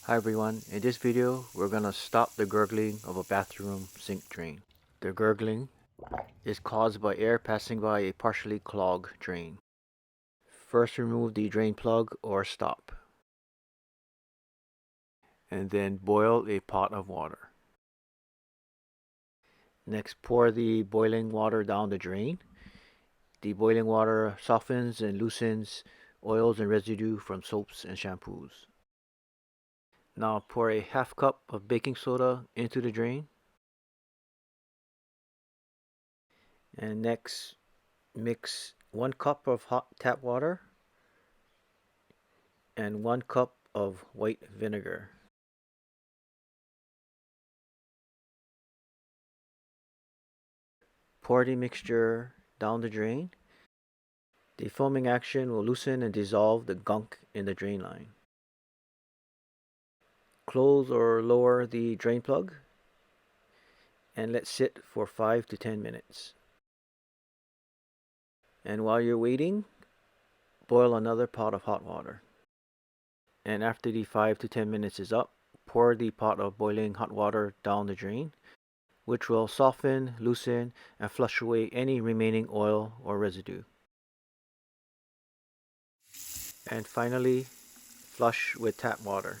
Hi everyone, in this video we're gonna stop the gurgling of a bathroom sink drain. The gurgling is caused by air passing by a partially clogged drain. First remove the drain plug or stop, and then boil a pot of water. Next, pour the boiling water down the drain. The boiling water softens and loosens oils and residue from soaps and shampoos. Now pour a half cup of baking soda into the drain. And next, mix 1 cup of hot tap water and 1 cup of white vinegar. Pour the mixture down the drain. The foaming action will loosen and dissolve the gunk in the drain line. Close or lower the drain plug and let sit for 5 to 10 minutes. And while you're waiting, boil another pot of hot water. And after the 5 to 10 minutes is up, pour the pot of boiling hot water down the drain, which will soften, loosen, and flush away any remaining oil or residue. And finally, flush with tap water.